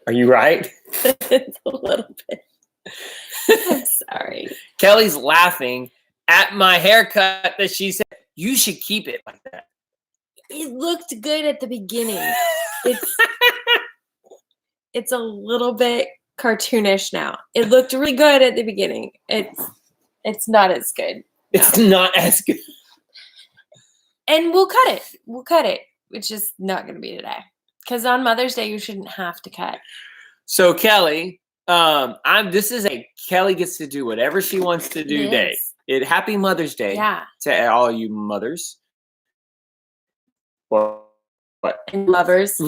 Are you right? It's a little bit. I'm sorry. Kelly's laughing at my haircut that she said, you should keep it like that. It looked good at the beginning. It's a little bit cartoonish now. It looked really good at the beginning. It's not as good. No. It's not as good. And we'll cut it. We'll cut it. It's just not going to be today. Because on Mother's Day, you shouldn't have to cut. So Kelly, Kelly gets to do whatever she wants to do day. Happy Mother's Day to all you mothers. What? And lovers.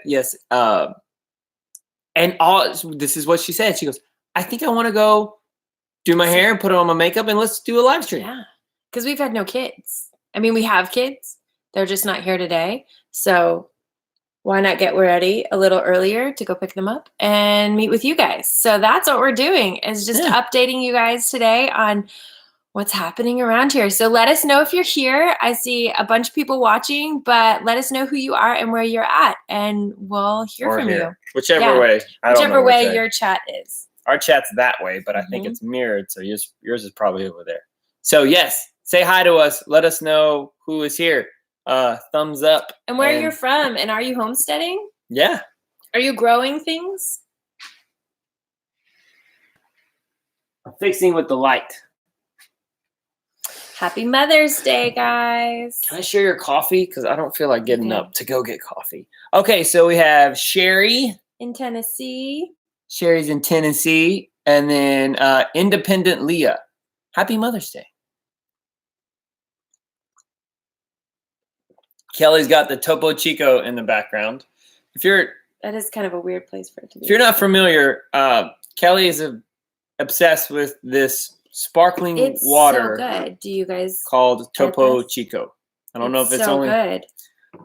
Yes. And this is what she said. She goes, I think I want to go do my hair and put on my makeup and let's do a live stream. Yeah. Because we've had no kids. I mean, we have kids. They're just not here today. So why not get ready a little earlier to go pick them up and meet with you guys? So that's what we're doing, is just updating you guys today on what's happening around here. So let us know if you're here. I see a bunch of people watching, but let us know who you are and where you're at, and we'll hear from you. Whichever way. Whichever way your chat is. Our chat's that way, but I think it's mirrored, so yours is probably over there. So yes, say hi to us. Let us know who is here. Thumbs up. And where you're from, and are you homesteading? Yeah. Are you growing things? I'm fixing with the light. Happy Mother's Day, guys. Can I share your coffee? Because I don't feel like getting up to go get coffee. Okay, so we have Sherry. In Tennessee. Sherry's in Tennessee. And then Independent Leah. Happy Mother's Day. Kelly's got the Topo Chico in the background. That is kind of a weird place for it to be. If you're not familiar, Kelly is obsessed with this sparkling water. It's so good. Do you guys called Topo Chico? I don't know if it's only good.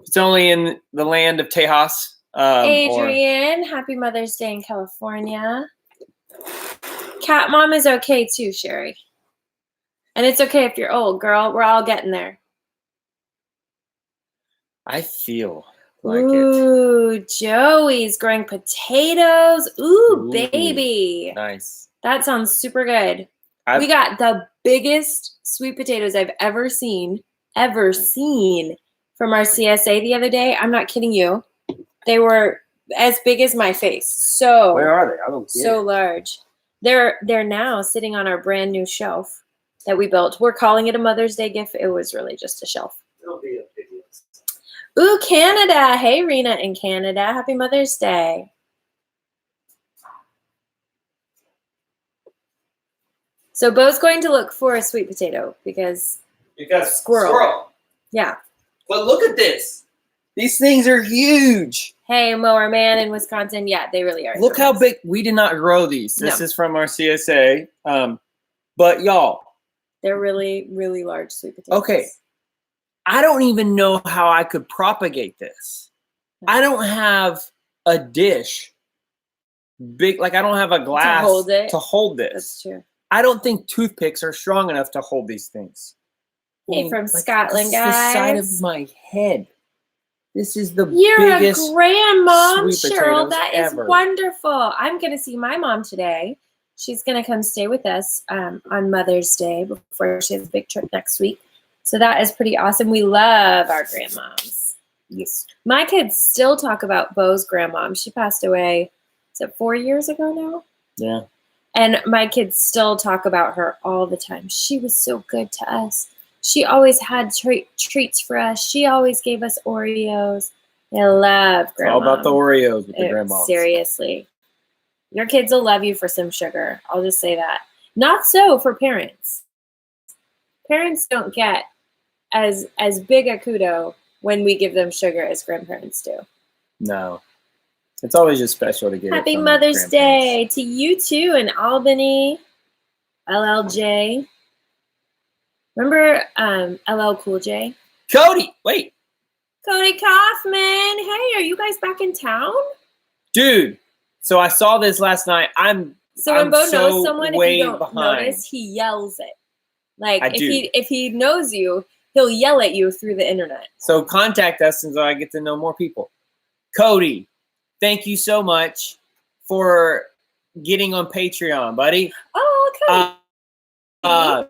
It's only in the land of Tejas. Adrian, happy Mother's Day in California. Cat Mom is okay too, Sherry. And it's okay if you're old, girl. We're all getting there. I feel like Ooh, Joey's growing potatoes. Ooh, baby. Nice. That sounds super good. We got the biggest sweet potatoes I've ever seen from our CSA the other day. I'm not kidding you. They were as big as my face. So where are they? I don't get so large. They're now sitting on our brand new shelf that we built. We're calling it a Mother's Day gift. It was really just a shelf. It'll be a big list. Ooh, Canada. Hey, Rena in Canada. Happy Mother's Day. So Bo's going to look for a sweet potato because squirrel. Yeah. But look at this. These things are huge. Hey, Mower Man in Wisconsin. Yeah, they really are. Look how big. We did not grow these. This is from our CSA. But y'all. They're really, really large sweet potatoes. Okay. I don't even know how I could propagate this. I don't have a dish big. Like I don't have a glass to hold this. That's true. I don't think toothpicks are strong enough to hold these things. Hey, from Scotland, guys. The side of my head. This is the biggest. You're a grandmom, Cheryl. That is ever. Wonderful. I'm going to see my mom today. She's going to come stay with us on Mother's Day before she has a big trip next week. So that is pretty awesome. We love our grandmoms. Yes. My kids still talk about Bo's grandmom. She passed away, is it 4 years ago now? Yeah. And my kids still talk about her all the time. She was so good to us. She always had treats for us. She always gave us Oreos. I love grandma. All about the Oreos with the grandma. Seriously. Your kids will love you for some sugar. I'll just say that. Not so for parents. Parents don't get as big a kudo when we give them sugar as grandparents do. No. It's always just special to get Happy Mother's Day to you too in Albany. LLJ. Remember LL Cool J? Cody, wait. Cody Kaufman. Hey, are you guys back in town? Dude, so I saw this last night. When Bo knows someone, if you don't notice, he yells it. Like if he knows you, he'll yell at you through the internet. So contact us so I get to know more people. Cody, thank you so much for getting on Patreon, buddy. Oh, okay.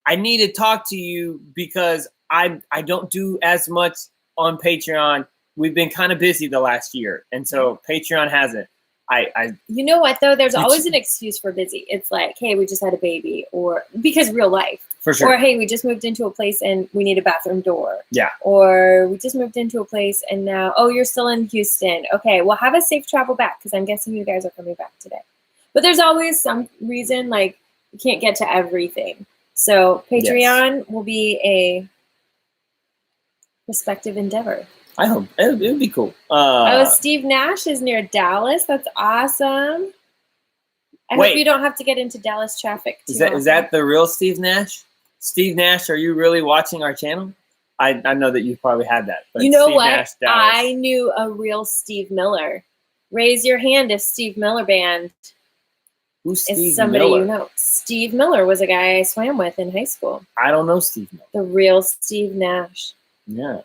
I need to talk to you because I don't do as much on Patreon. We've been kind of busy the last year, and so Patreon hasn't. You know what though? There's always an excuse for busy. It's like, hey, we just had a baby, or because real life. For sure. Or hey, we just moved into a place and we need a bathroom door. Yeah. Or we just moved into a place and now, oh, you're still in Houston. Okay, well, have a safe travel back because I'm guessing you guys are coming back today. But there's always some reason like you can't get to everything. So Patreon will be a prospective endeavor. I hope it would be cool. Steve Nash is near Dallas. That's awesome. I hope you don't have to get into Dallas traffic. Is that the real Steve Nash? Steve Nash, are you really watching our channel? I know that you probably had that. But you know Steve what? Nash, I knew a real Steve Miller. Raise your hand if Steve Miller Band Who's Steve is somebody Miller? you know. Steve Miller was a guy I swam with in high school. I don't know Steve Miller. The real Steve Nash. Yeah.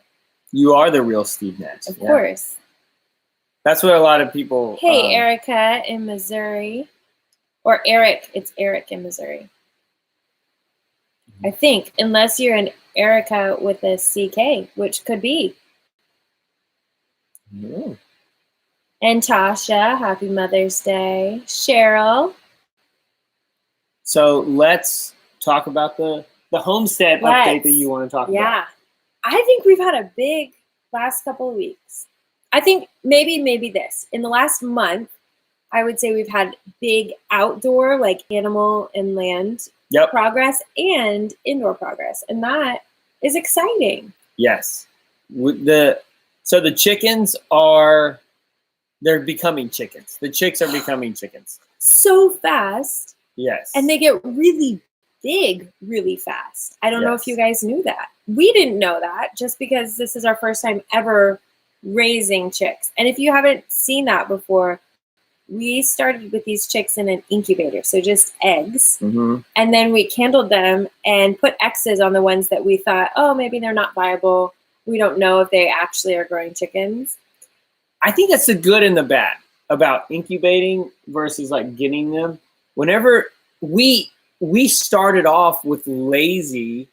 You are the real Steve Nash. Of course. That's what a lot of people... Hey, Erica in Missouri. Or Eric. It's Eric in Missouri. I think. Unless you're an Erica with a CK, which could be. Mm. And Tasha, happy Mother's Day. Cheryl. So let's talk about the Homestead update that you want to talk about. Yeah. I think we've had a big last couple of weeks. I think maybe this. In the last month, I would say we've had big outdoor, like animal and land progress and indoor progress. And that is exciting. Yes. So the chickens they're becoming chickens. The chicks are becoming chickens. So fast. Yes. And they get really big really fast. I don't know if you guys knew that. We didn't know that just because this is our first time ever raising chicks. And if you haven't seen that before, we started with these chicks in an incubator, so just eggs. Mm-hmm. And then we candled them and put X's on the ones that we thought, oh, maybe they're not viable. We don't know if they actually are growing chickens. I think that's the good and the bad about incubating versus like getting them. Whenever we started off with lazy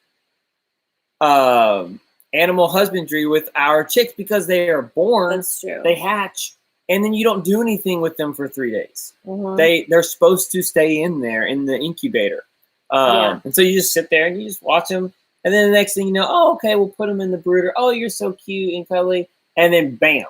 animal husbandry with our chicks because they are born, that's true. They hatch, and then you don't do anything with them for 3 days. Mm-hmm. They're supposed to stay in there in the incubator. And so you just sit there and you just watch them. And then the next thing you know, oh, okay, we'll put them in the brooder. Oh, you're so cute and cuddly. And then bam.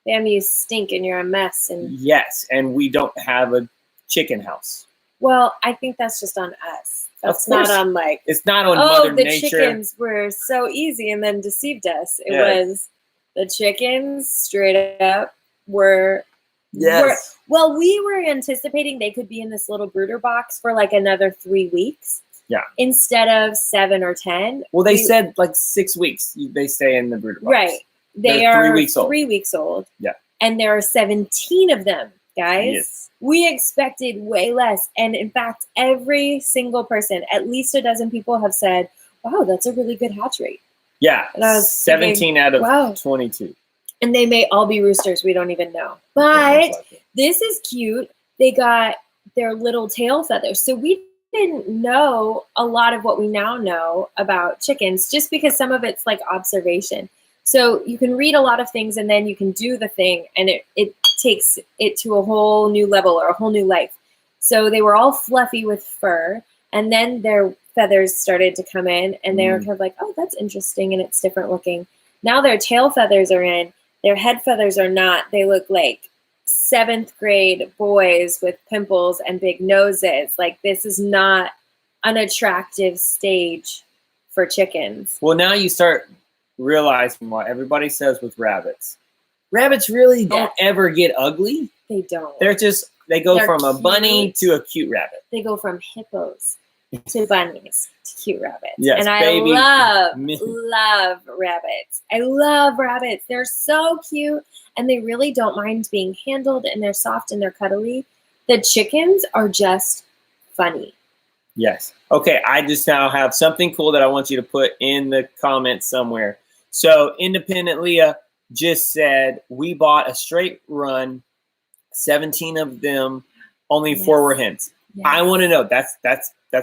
Bam, you stink and you're a mess. And yes, and we don't have a chicken house. Well, I think that's just on us. That's not on like... It's not on Mother Nature. Oh, the chickens were so easy and then deceived us. It was the chickens straight up were... Yes. Well, we were anticipating they could be in this little brooder box for like another 3 weeks. Yeah. Instead of 7 or 10. Well, they said like 6 weeks they stay in the brooder box. Right. They're 3 weeks old. 3 weeks old. Yeah. And there are 17 of them, guys. Yes. We expected way less. And in fact, every single person, at least a dozen people have said, wow, that's a really good hatch rate. Yeah. 17 out of 22. And they may all be roosters. We don't even know. But this is cute. They got their little tail feathers. So we didn't know a lot of what we now know about chickens just because some of it's like observation. So you can read a lot of things and then you can do the thing and it takes it to a whole new level or a whole new life. So they were all fluffy with fur and then their feathers started to come in and they were kind of like, oh, that's interesting and it's different looking. Now their tail feathers are in, their head feathers are not. They look like 7th grade boys with pimples and big noses. Like this is not an attractive stage for chickens. Well, now you start realizing what everybody says with rabbits. Rabbits really don't ever get ugly. They don't. They go from a bunny to a cute rabbit. They go from hippos to bunnies to cute rabbits. Yes, and I love rabbits. I love rabbits. They're so cute and they really don't mind being handled and they're soft and they're cuddly. The chickens are just funny. Yes. Okay, I just now have something cool that I want you to put in the comments somewhere. So Independent Leah just said we bought a straight run 17 of them, only 4 were hens. Yes. I want to know. That's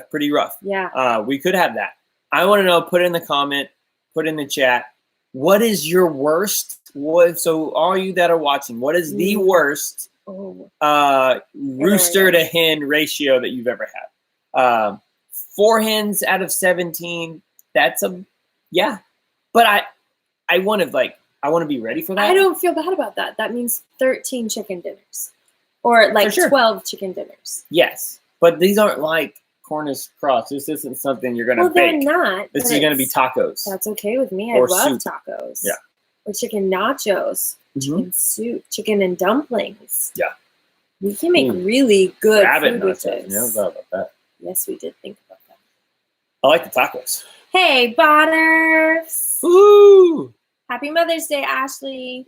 pretty rough. Yeah. We could have that. I want to know. Put in the comment. Put in the chat. What is your worst? So all you that are watching, what is the worst rooster to hen ratio that you've ever had? 4 hens out of 17. That's But I want to be ready for that. I don't feel bad about that. That means 13 chicken dinners, or like 12 chicken dinners. Yes, but these aren't like Cornish cross. This isn't something you're gonna bake. They're not. This is gonna be tacos. That's okay with me. I love tacos. Yeah. Or chicken nachos, chicken soup, chicken and dumplings. Yeah. We can make really good rabbit food with this. Yeah, I thought about that. Yes, we did think about that. I like the tacos. Hey, Bonners. Woo! Happy Mother's Day, Ashley.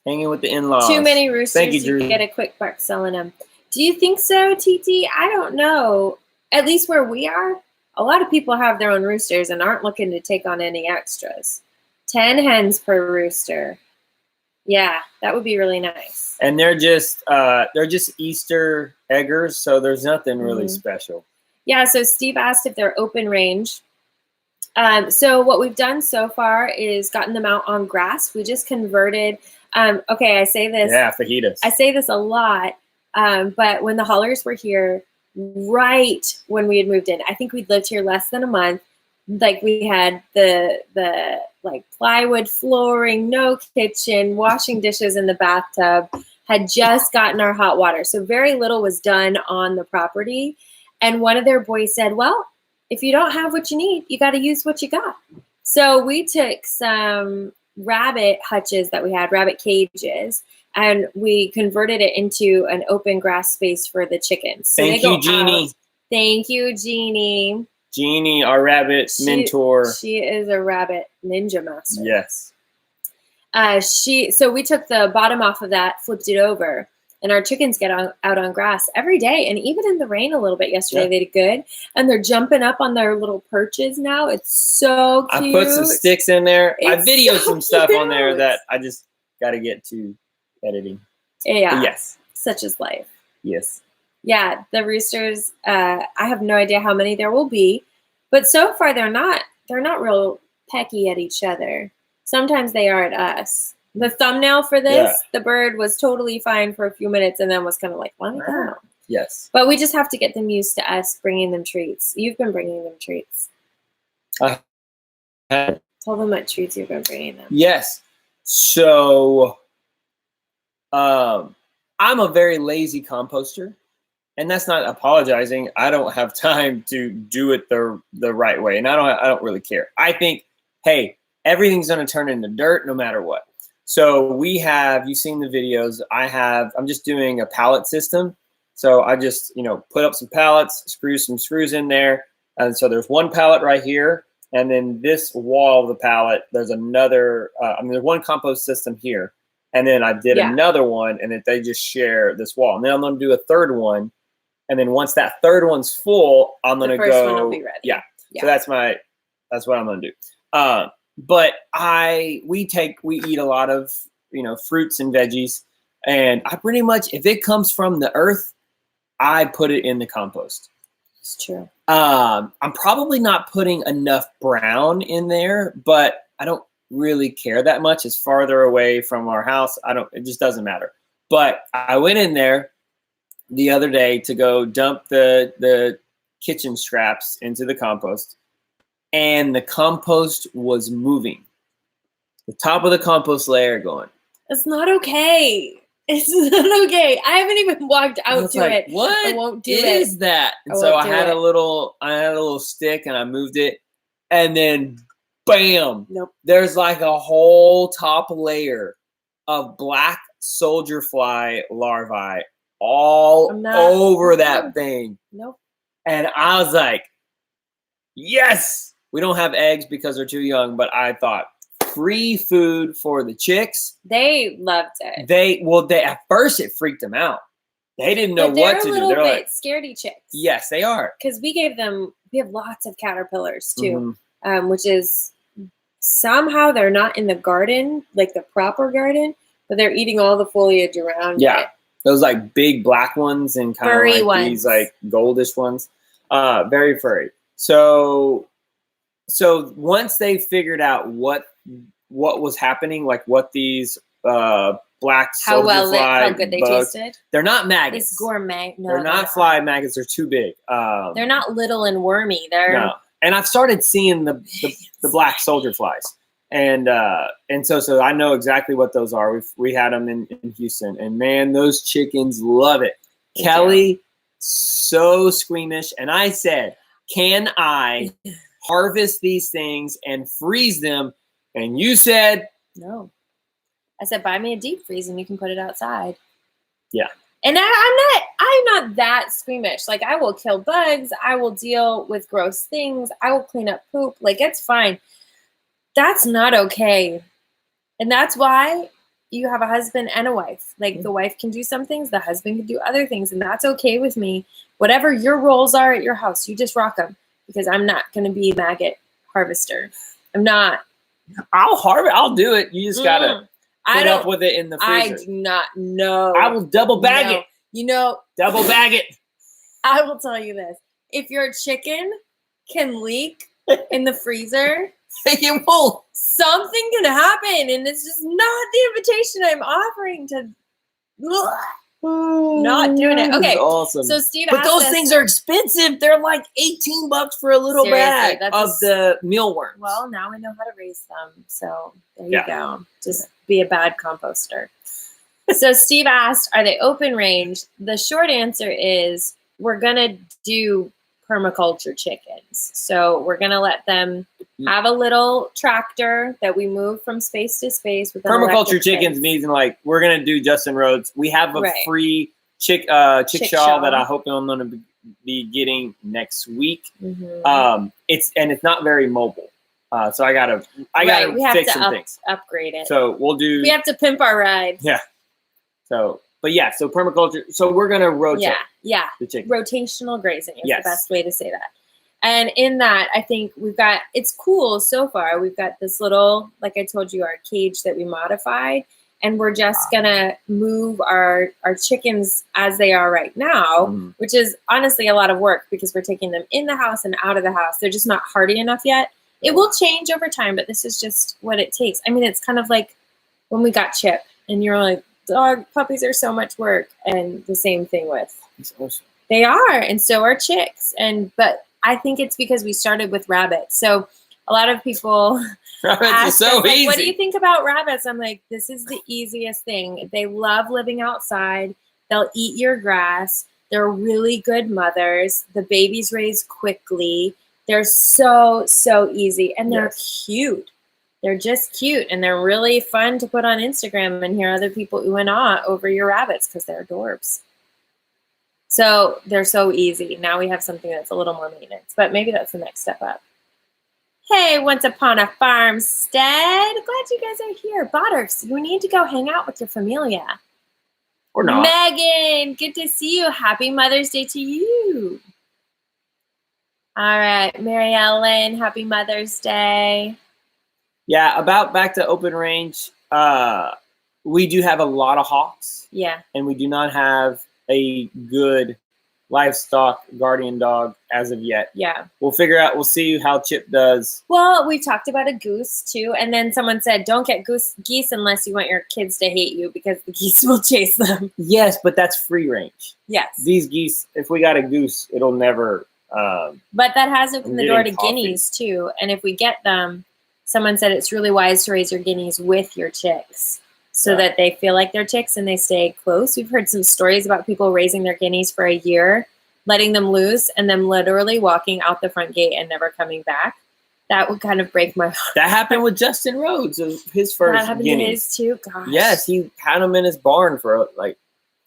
Hanging with the in-laws. Too many roosters. Thank you, Drew. You get a quick buck selling them. Do you think so, TT? I don't know. At least where we are, a lot of people have their own roosters and aren't looking to take on any extras. 10 hens per rooster. Yeah, that would be really nice. And they're just Easter eggers, so there's nothing really special. Yeah, so Steve asked if they're open range. So what we've done so far is gotten them out on grass. We just converted. Okay, I say this. Yeah, fajitas. I say this a lot, but when the haulers were here, right when we had moved in, I think we'd lived here less than a month. Like we had the like plywood flooring, no kitchen, washing dishes in the bathtub, had just gotten our hot water. So very little was done on the property. And one of their boys said, well, if you don't have what you need, you got to use what you got. So we took some rabbit hutches that we had, rabbit cages, and we converted it into an open grass space for the chickens. So Thank you, Jeannie. Thank you, Jeannie. Jeannie, our rabbit mentor. She is a rabbit ninja master. Yes. So we took the bottom off of that, flipped it over, and our chickens get out on grass every day. And even in the rain a little bit yesterday, they did good. And they're jumping up on their little perches now. It's so cute. I put some sticks in there. I videoed some stuff on there that I just got to get to editing. Yeah. But yes. Such is life. Yes. Yeah, the roosters, I have no idea how many there will be. But so far, they're not real pecky at each other. Sometimes they are at us. The thumbnail for this, the bird was totally fine for a few minutes and then was kind of like, let me go. Yes. But we just have to get them used to us bringing them treats. You've been bringing them treats. Tell them what treats you've been bringing them. Yes. So I'm a very lazy composter. And that's not apologizing. I don't have time to do it the right way. And I don't really care. I think, hey, everything's going to turn into dirt no matter what. So you've seen the videos. I'm just doing a pallet system. So I just, put up some pallets, screw some screws in there. And so there's one pallet right here. And then this wall of the pallet, there's another, there's one compost system here. And then I did another one, and then they just share this wall. And then I'm going to do a third one. And then once that third one's full, I'm going to go. The first one will be ready. Yeah. So that's what I'm going to do. But we eat a lot of, fruits and veggies, and I pretty much, if it comes from the earth, I put it in the compost. It's true. I'm probably not putting enough brown in there, but I don't really care that much. It's farther away from our house. It just doesn't matter. But I went in there the other day to go dump the kitchen scraps into the compost, and the compost was moving. The top of the compost layer going. It's not okay. It's not okay. I haven't even walked out to it. What I won't do is it. that? And so I had a little stick, and I moved it, and then bam! Nope. There's like a whole top layer of black soldier fly larvae all over that thing. Nope. And I was like, yes! We don't have eggs because they're too young, but I thought free food for the chicks. They loved it. They at first it freaked them out. They didn't know what to do. They're a little bit scaredy chicks. Yes, they are. Because we have lots of caterpillars too, which is somehow they're not in the garden, like the proper garden. but they're eating all the foliage around it. Those like big black ones and kind Furry of like ones. these like goldish ones. Very furry. So once they figured out what was happening, like what these black soldier how good they bugs, tasted. They're not maggots. It's gourmet. No, they're not fly maggots. They're too big. They're not little and wormy. They're And I've started seeing the black soldier flies. And so I know exactly what those are. We had them in Houston, and man, those chickens love it. Kelly, so squeamish, and I said, "Can I harvest these things and freeze them?" And you said, "No." I said, "Buy me a deep freeze, and you can put it outside." Yeah. And I'm not that squeamish. Like, I will kill bugs. I will deal with gross things. I will clean up poop. Like, it's fine. That's not okay. And that's why you have a husband and a wife. Like, the wife can do some things, the husband can do other things, and that's okay with me. Whatever your roles are at your house, you just rock them, because I'm not going to be a maggot harvester. I'm not. I'll do it. You just got to put up with it in the freezer. I do not know. I will double bag it. You know. Double bag it. I will tell you this. If your chicken can leak in the freezer, it won't. Something can happen, and it's just not the invitation I'm offering to. Not doing it. Okay, awesome. So Steve, but those things are expensive. They're like $18 for a little bag of the mealworms. Well, now I know how to raise them. So there you go. Just be a bad composter. So Steve asked, "Are they open range?" The short answer is we're gonna do permaculture chickens. So we're going to let them have a little tractor that we move from space to space. With permaculture chickens means like we're going to do Justin Rhodes. We have a free chickshaw that I hope I'm going to be getting next week. Mm-hmm. It's not very mobile. So I gotta fix some things. Upgrade it. So we have to pimp our ride. Yeah. So permaculture. So we're gonna rotate. Yeah. The chicken. Rotational grazing is the best way to say that. And in that, I think it's cool so far. We've got this little, like I told you, our cage that we modified, and we're just gonna move our chickens as they are right now, which is honestly a lot of work because we're taking them in the house and out of the house. They're just not hardy enough yet. It will change over time, but this is just what it takes. I mean, it's kind of like when we got Chip, and you're like, dog puppies are so much work, and the same thing with they are, and so are chicks. But I think it's because we started with rabbits. So a lot of people ask us, like, what do you think about rabbits? I'm like, this is the easiest thing. They love living outside. They'll eat your grass. They're really good mothers. The babies raise quickly. They're so easy, and they're cute. They're just cute, and they're really fun to put on Instagram and hear other people ooh and ah over your rabbits because they're adorbs. So they're so easy. Now we have something that's a little more maintenance, but maybe that's the next step up. Hey, once upon a farmstead. Glad you guys are here. Botters, you need to go hang out with your familia. Or not. Megan, good to see you. Happy Mother's Day to you. All right, Mary Ellen, happy Mother's Day. Yeah, back to open range. We do have a lot of hawks. Yeah. And we do not have a good livestock guardian dog as of yet. Yeah. We'll we'll see how Chip does. Well, we talked about a goose too. And then someone said, don't get geese unless you want your kids to hate you because the geese will chase them. Yes, but that's free range. Yes. These geese, if we got a goose, it'll never. But that has opened the door to guineas too. And if we get them, someone said it's really wise to raise your guineas with your chicks so that they feel like they're chicks and they stay close. We've heard some stories about people raising their guineas for a year, letting them loose, and them literally walking out the front gate and never coming back. That would kind of break my heart. That happened with Justin Rhodes, his first That happened guineas. to his too? Gosh. Yes, he had them in his barn for like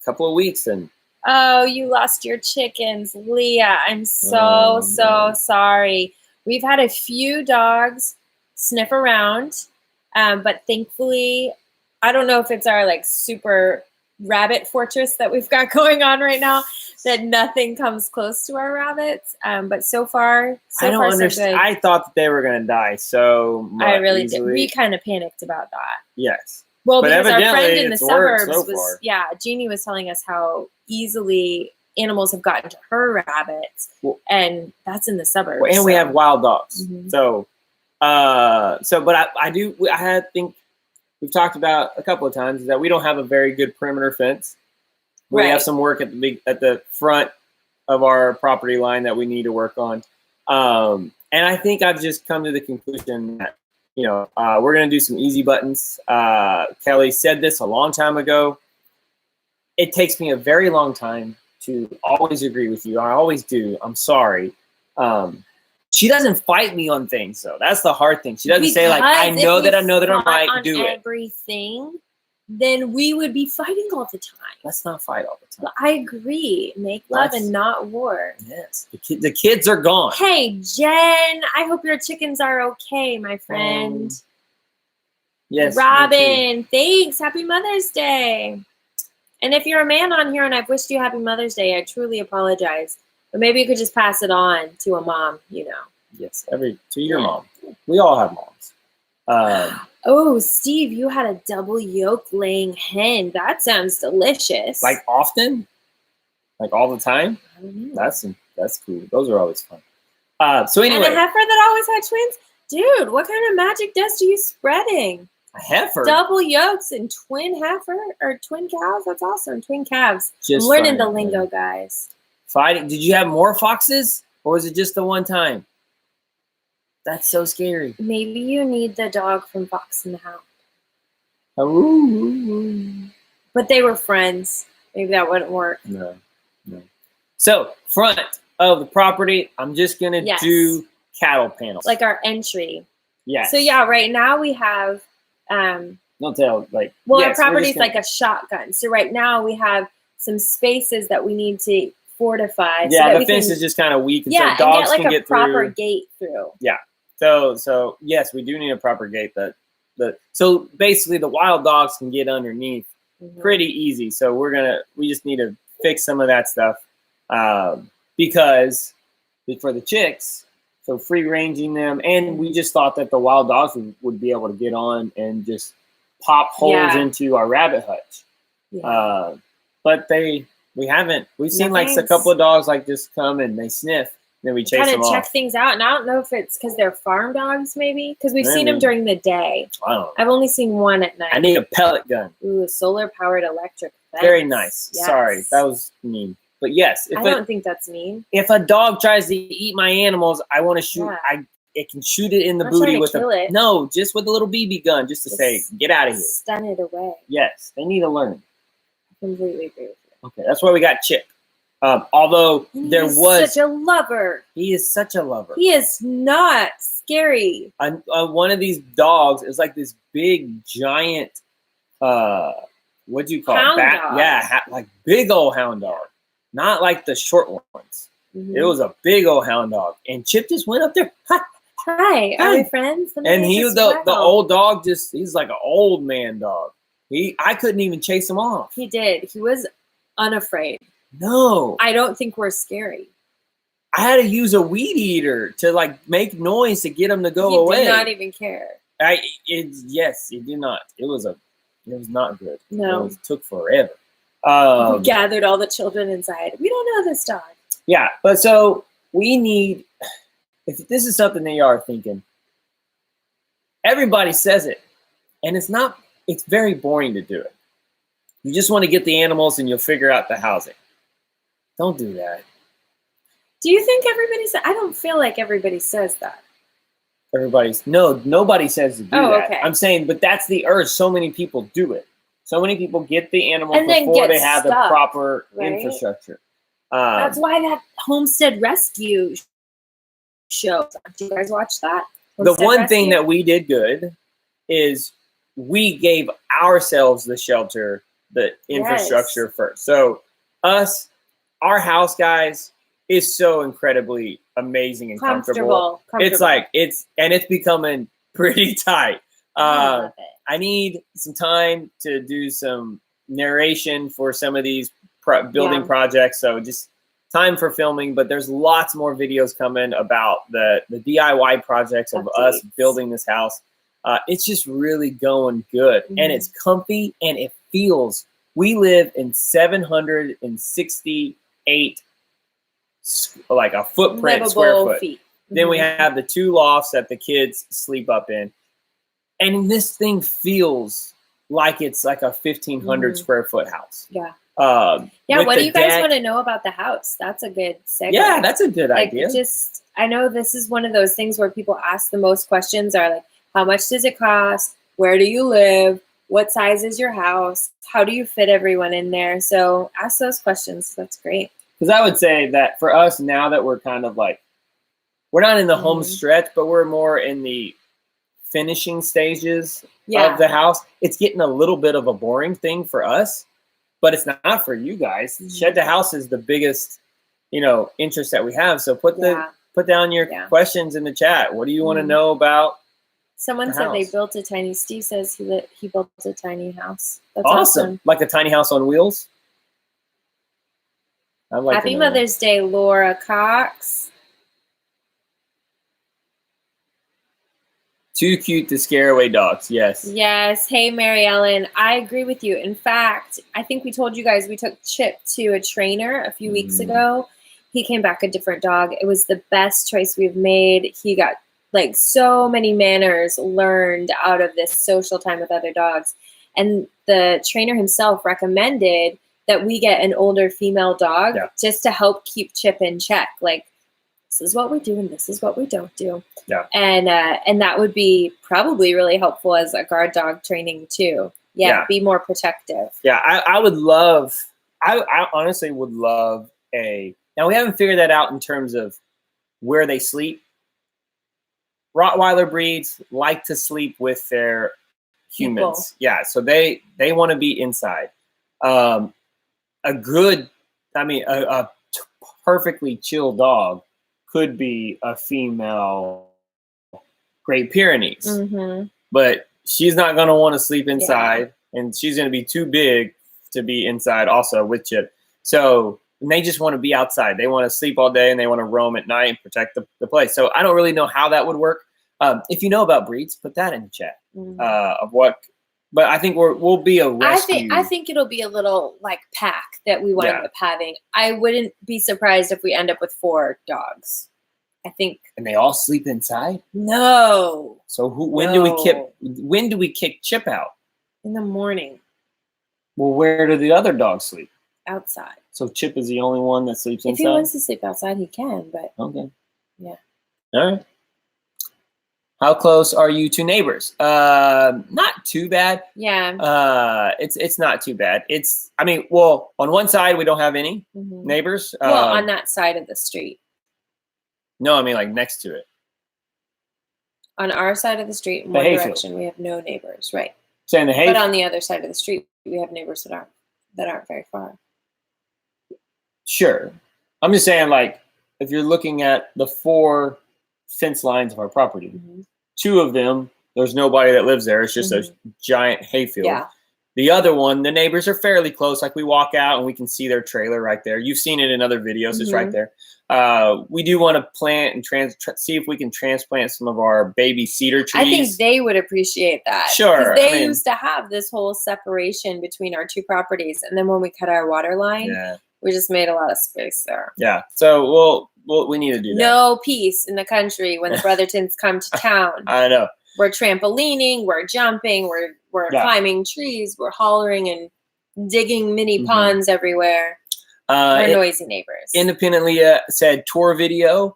a couple of weeks. And oh, you lost your chickens, Leah. I'm so sorry. We've had a few dogs sniff around, but thankfully, I don't know if it's our like super rabbit fortress that we've got going on right now that nothing comes close to our rabbits. But so far, I don't understand. I thought that they were going to die. So I really did. We kind of panicked about that. Yes. Well, But because our friend evidently in the it's worked suburbs so far. Jeannie was telling us how easily animals have gotten to her rabbits, Well, and that's in the suburbs. and we have wild dogs. Mhm. But I think we've talked about a couple of times is that we don't have a very good perimeter fence. We have some work at the front of our property line that we need to work on. And I think I've just come to the conclusion that, we're going to do some easy buttons. Kelly said this a long time ago. It takes me a very long time to always agree with you. I always do. I'm sorry. She doesn't fight me on things, though. That's the hard thing. She doesn't say, like, I know that I'm right, do it. Everything, then we would be fighting all the time. Let's not fight all the time. Well, I agree. Make love and not war. Yes. The kids are gone. Hey, Jen, I hope your chickens are okay, my friend. Yes. Robin, thanks. Happy Mother's Day. And if you're a man on here and I've wished you Happy Mother's Day, I truly apologize. But maybe you could just pass it on to a mom, Yes, to your mom. We all have moms. Oh, Steve, you had a double yolk laying hen. That sounds delicious. Like often? Like all the time? I don't know. That's cool. Those are always fun. So anyway. And a heifer that always had twins? Dude, what kind of magic dust are you spreading? A heifer? Double yolks and twin heifer or twin cows? That's awesome. Twin calves. Just I'm learning the lingo, guys. Fighting. Did you have more foxes? Or was it just the one time? That's so scary. Maybe you need the dog from Fox and the Hound. Ooh. But they were friends. Maybe that wouldn't work. No. So, front of the property, I'm just going to do cattle panels. Like our entry. Yes. So, right now we have... Don't tell, like... Well, our property is like a shotgun. So, right now we have some spaces that we need to fortify. Yeah, so the fence is just kind of weak. And so dogs and get can get a proper through. Gate through. Yeah. So yes, we do need a proper gate. So basically, the wild dogs can get underneath pretty easy. So we just need to fix some of that stuff because for the chicks, so free ranging them, and we just thought that the wild dogs would be able to get on and just pop holes into our rabbit hutch. Yeah. But we haven't. We've seen like a couple of dogs like just come and they sniff. Then we chase them off. Check things out, and I don't know if it's because they're farm dogs, maybe because we've seen them during the day. I don't know. I've only seen one at night. I need a pellet gun. Ooh, a solar-powered electric fence. Very nice. Yes. Sorry, that was mean. But yes, I don't think that's mean. If a dog tries to eat my animals, I want to shoot. It can shoot it in the booty with just with a little BB gun, just to say, get out of here. Stun it away. Yes, they need to learn. I completely agree with you. Okay, that's why we got Chip. Although there was such a lover. He is such a lover. He is not scary. One of these dogs is like this big giant. What do you call hound it? Dog. Yeah, like big old hound dog, not like the short ones. Mm-hmm. It was a big old hound dog, and Chip just went up there. Hi, are we friends? And the old dog he's like an old man dog. I couldn't even chase him off. He did. He was unafraid. No. I don't think we're scary. I had to use a weed eater to like make noise to get him to go away. He did not even care. Yes, he did not. It was not good. No. It took forever. We gathered all the children inside. We don't know this dog. Yeah, but so we need, if this is something that you are thinking, everybody says it, and it's very boring to do it. You just want to get the animals and you'll figure out the housing. Don't do that. Do you think everybody says? I don't feel like everybody says that. Nobody says to do that. Okay. I'm saying, but that's the urge. So many people do it. So many people get the animals before they have the proper infrastructure. That's why that Homestead Rescue show. Do you guys watch that? The one thing that we did good is we gave ourselves the shelter, the infrastructure first. So our house, guys, is so incredibly amazing and comfortable. It's like it's becoming pretty tight. I need some time to do some narration for some of these building projects. So just time for filming, but there's lots more videos coming about the DIY projects of us building this house. It's just really going good, and it's comfy, and it feels. We live in 768 like a footprint Livable square foot. feet. Then we have the 2 lofts that the kids sleep up in, and this thing feels like it's like a 1,500 square foot house. Yeah. What do you guys want to know about the house? That's a good segue. Yeah, that's a good idea. I know this is one of those things where people ask the most questions are like, how much does it cost? Where do you live? What size is your house? How do you fit everyone in there? So ask those questions. That's great. Because I would say that for us, now that we're kind of like, we're not in the home stretch, but we're more in the finishing stages of the house. It's getting a little bit of a boring thing for us, but it's not for you guys. Shed to house is the biggest, interest that we have. So put down your questions in the chat. What do you want to know about? Someone said they built a tiny. Steve says he built a tiny house. That's awesome. Like a tiny house on wheels. Happy Mother's Day, Laura Cox. Too cute to scare away dogs. Yes. Yes. Hey, Mary Ellen. I agree with you. In fact, I think we told you guys we took Chip to a trainer a few weeks ago. He came back a different dog. It was the best choice we've made. He got so many manners learned out of this social time with other dogs. And the trainer himself recommended that we get an older female dog just to help keep Chip in check. Like, this is what we do and this is what we don't do. Yeah. And that would be probably really helpful as a guard dog training too. Yeah. Be more protective. Yeah. I honestly would love now we haven't figured that out in terms of where they sleep. Rottweiler breeds like to sleep with their humans. People. Yeah. So they want to be inside. A perfectly chill dog could be a female Great Pyrenees, but she's not going to want to sleep inside, and she's going to be too big to be inside also with Chip. So they just want to be outside. They want to sleep all day and they want to roam at night and protect the place. So I don't really know how that would work. If you know about breeds, put that in the chat of what. But I think we'll be a rescue. I think it'll be a little like pack that we wind up having. I wouldn't be surprised if we end up with 4 dogs. I think. And they all sleep inside? No. So when do we kick Chip out? In the morning. Well, where do the other dogs sleep? Outside. So Chip is the only one that sleeps inside? If he wants to sleep outside, he can, but. Okay. Yeah. All right. How close are you to neighbors? Not too bad. Yeah. It's not too bad. On one side we don't have any neighbors. On that side of the street. No, like next to it. On our side of the street, in one direction, we have no neighbors. Right. Saying the hay. But on the other side of the street, we have neighbors that aren't very far. Sure. I'm just saying, like, if you're looking at the 4 fence lines of our property, 2 of them, there's nobody that lives there. It's just a giant hayfield. Yeah. The other one, the neighbors are fairly close. Like, we walk out and we can see their trailer right there. You've seen it in other videos. It's right there. We do want to plant and see if we can transplant some of our baby cedar trees. I think they would appreciate that. Sure. They used to have this whole separation between our 2 properties. And then when we cut our water line, we just made a lot of space there. Yeah. So we need to do that. No peace in the country when the Brothertons come to town. I know. We're trampolining, we're jumping, we're climbing trees, we're hollering and digging mini ponds everywhere. We're noisy neighbors. Independent Leah said tour video.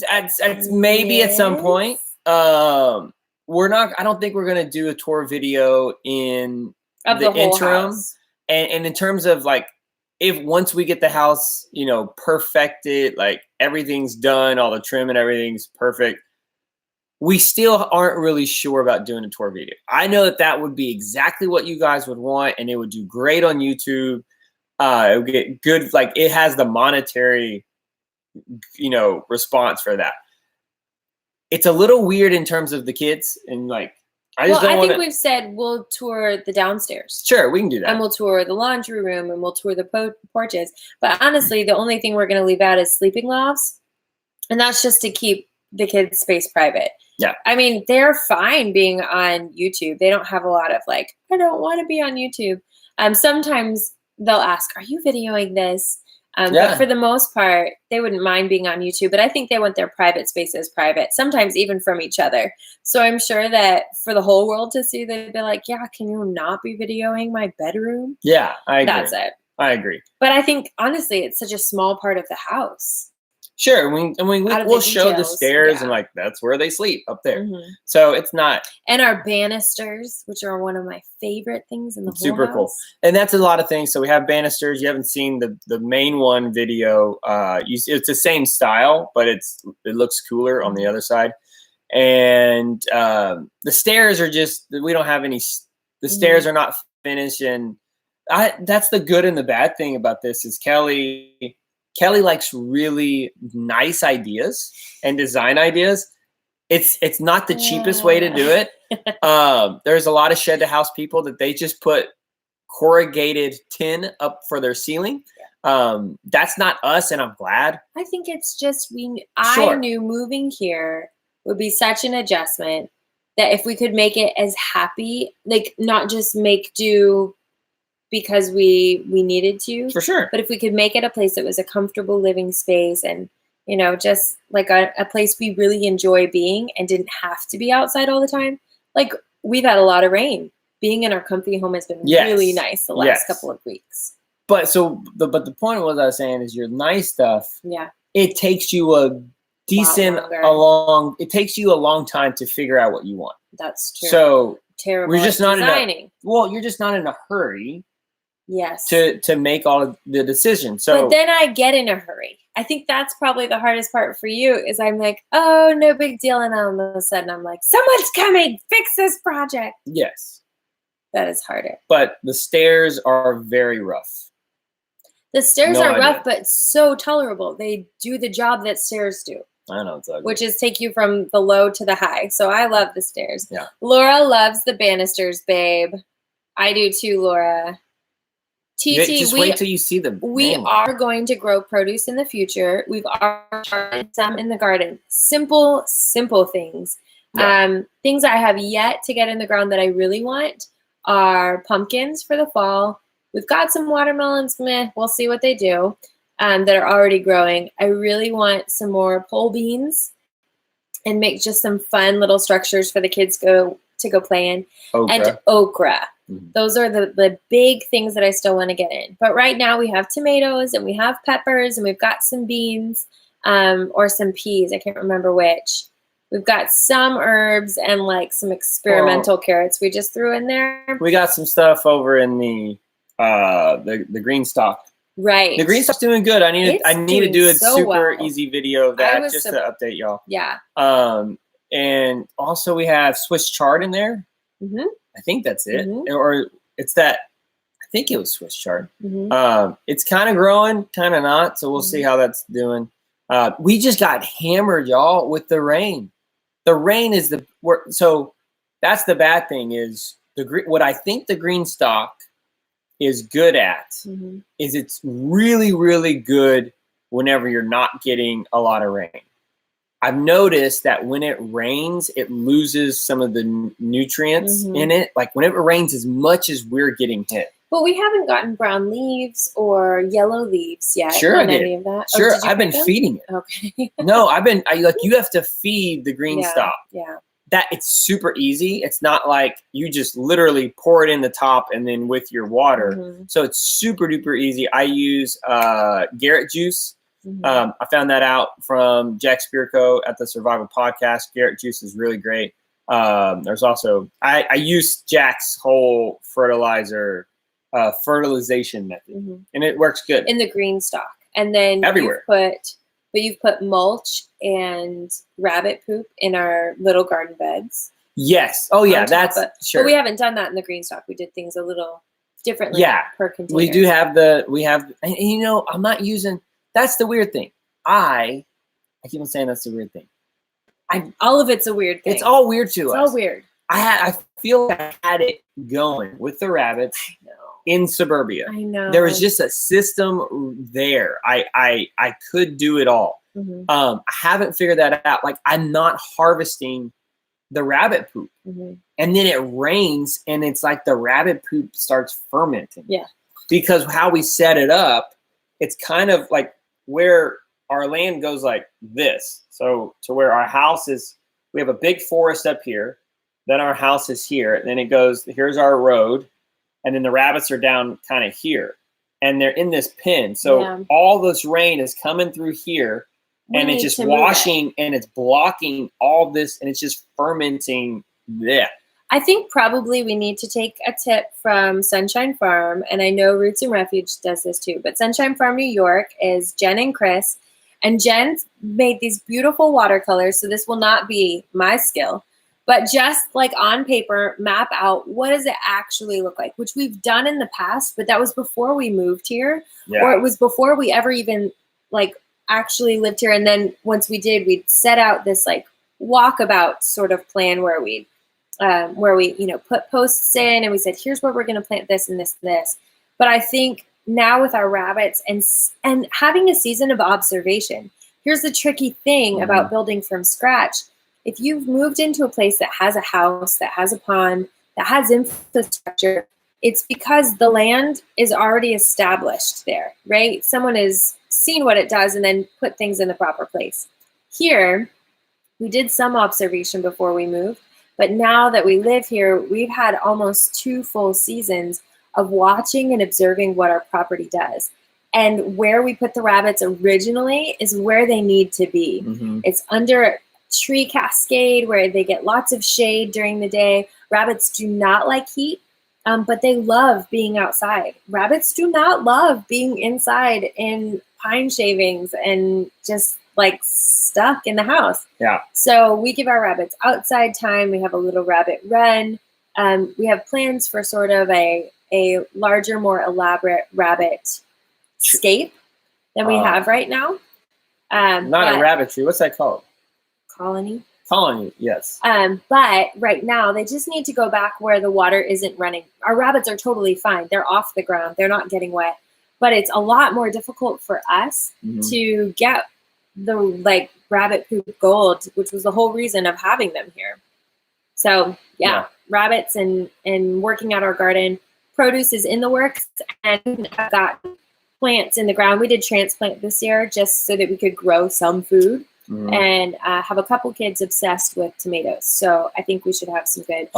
That's maybe at some point. I don't think we're gonna do a tour video in the interim. House. And in terms of like, if once we get the house, perfected, like everything's done, all the trim and everything's perfect, we still aren't really sure about doing a tour video. I know that would be exactly what you guys would want, and it would do great on YouTube. It would get good, like it has the monetary, response for that. It's a little weird in terms of the kids and like. I think we've said we'll tour the downstairs. Sure, we can do that. And we'll tour the laundry room and we'll tour the porches. But honestly, the only thing we're going to leave out is sleeping lofts. And that's just to keep the kids' space private. Yeah. I mean, they're fine being on YouTube. They don't have a lot of like, I don't want to be on YouTube. Sometimes they'll ask, are you videoing this? But for the most part, they wouldn't mind being on YouTube. But I think they want their private spaces private, sometimes even from each other. So I'm sure that for the whole world to see, they'd be like, yeah, can you not be videoing my bedroom? Yeah, I agree. That's it. I agree. But I think, honestly, it's such a small part of the house. Sure. We'll show the stairs and like, that's where they sleep up there. Mm-hmm. So it's not. And our banisters, which are one of my favorite things in the whole super house. Cool. And that's a lot of things. So we have banisters. You haven't seen the main one video. It's the same style, but it looks cooler on the other side. And the stairs are just, we don't have any, the stairs are not finished. And that's the good and the bad thing about this is Kelly likes really nice ideas and design ideas. It's not the cheapest way to do it. There's a lot of shed to house people that they just put corrugated tin up for their ceiling. That's not us, and I'm glad. I think it's just I knew moving here would be such an adjustment that if we could make it as happy, like not just make do because we needed to. For sure. But if we could make it a place that was a comfortable living space and, you know, just like a place we really enjoy being and didn't have to be outside all the time. Like we've had a lot of rain. Being in our comfy home has been really nice the last couple of weeks. But the point of what I was saying is your nice stuff. Yeah. It takes you it takes you a long time to figure out what you want. That's true. So terrible. We're just not designing. You're just not in a hurry. Yes. To make all of the decisions. So but then I get in a hurry. I think that's probably the hardest part for you is I'm like, oh, no big deal. And all of a sudden I'm like, someone's coming, fix this project. Yes. That is harder. But the stairs are very rough. The stairs are rough, but so tolerable. They do the job that stairs do. I know it's ugly. Which is take you from the low to the high. So I love the stairs. Yeah. Laura loves the banisters, babe. I do too, Laura. Just wait till you see them. We are going to grow produce in the future. We've already started some in the garden. Simple things. Yeah. Things I have yet to get in the ground that I really want are pumpkins for the fall. We've got some watermelons. We'll see what they do. That are already growing. I really want some more pole beans and make just some fun little structures for the kids to go play in. And okra. Mm-hmm. Those are the big things that I still want to get in. But right now we have tomatoes and we have peppers and we've got some beans or some peas. I can't remember which. We've got some herbs and like some experimental carrots we just threw in there. We got some stuff over in the green stock. Right. The green stock's doing good. I need to do a super easy video of that just to update y'all. Yeah. And also we have Swiss chard in there. Mm-hmm. I think that's it. Mm-hmm. Or it's that, I think it was Swiss chard. Mm-hmm. It's kind of growing, kind of not. So we'll see how that's doing. We just got hammered, y'all, with the rain. The rain is so that's the bad thing is what I think the green stock is good at is it's really, really good whenever you're not getting a lot of rain. I've noticed that when it rains, it loses some of the nutrients in it. Like whenever it rains as much as we're getting hit. But we haven't gotten brown leaves or yellow leaves yet. Sure, I did. Any of that. Sure, I've been feeding it. Okay. No, you have to feed the green stock. Yeah. That it's super easy. It's not like you just literally pour it in the top and then with your water. So it's super duper easy. I use Garrett juice. I found that out from Jack Spirko at the Survival Podcast. Garrett juice is really great. There's also I use Jack's whole fertilization method, and it works good in the green stock. And then everywhere. You've put mulch and rabbit poop in our little garden beds. Yes. Oh yeah, that's sure. But we haven't done that in the green stock. We did things a little differently. Yeah, per container. We do have and you know, I'm not using. That's the weird thing. I keep on saying that's the weird thing. All of it's a weird thing. It's all weird to us. It's all weird. I feel like I had it going with the rabbits in suburbia. I know. There was just a system there. I could do it all. I haven't figured that out. Like, I'm not harvesting the rabbit poop. And then it rains and it's like the rabbit poop starts fermenting. Yeah. Because how we set it up, it's kind of like where our land goes like this. So to where our house is, we have a big forest up here. Then our house is here. And then it goes, here's our road. And then the rabbits are down kind of here. And they're in this pen. So all this rain is coming through here. And it's just washing and it's blocking all this. And it's just fermenting there. I think probably we need to take a tip from Sunshine Farm. And I know Roots and Refuge does this too. But Sunshine Farm, New York is Jen and Chris. And Jen made these beautiful watercolors. So this will not be my skill. But just like on paper, map out what does it actually look like, which we've done in the past, but that was before we moved here, or it was before we ever even like actually lived here. And then once we did, we'd set out this like walkabout sort of plan where we put posts in and we said, here's where we're going to plant this and this and this. But I think now with our rabbits and having a season of observation, here's the tricky thing about building from scratch. If you've moved into a place that has a house, that has a pond, that has infrastructure, it's because the land is already established there, right? Someone has seen what it does and then put things in the proper place. Here, we did some observation before we moved, but now that we live here, we've had almost 2 full seasons of watching and observing what our property does. And where we put the rabbits originally is where they need to be. It's under tree cascade where they get lots of shade during the day. Rabbits do not like heat, but they love being outside. Rabbits do not love being inside in pine shavings and just like stuck in the house. Yeah. So we give our rabbits outside time. We have a little rabbit run. We have plans for sort of a larger, more elaborate rabbit scape than we have right now. Not a rabbit tree. What's that called? Colony, yes. But right now they just need to go back where the water isn't running. Our rabbits are totally fine. They're off the ground. They're not getting wet. But it's a lot more difficult for us to get the like rabbit poop gold, which was the whole reason of having them here. So rabbits and working out our garden. Produce is in the works, and I've got plants in the ground. We did transplant this year just so that we could grow some food. And have a couple kids obsessed with tomatoes. So I think we should have some good.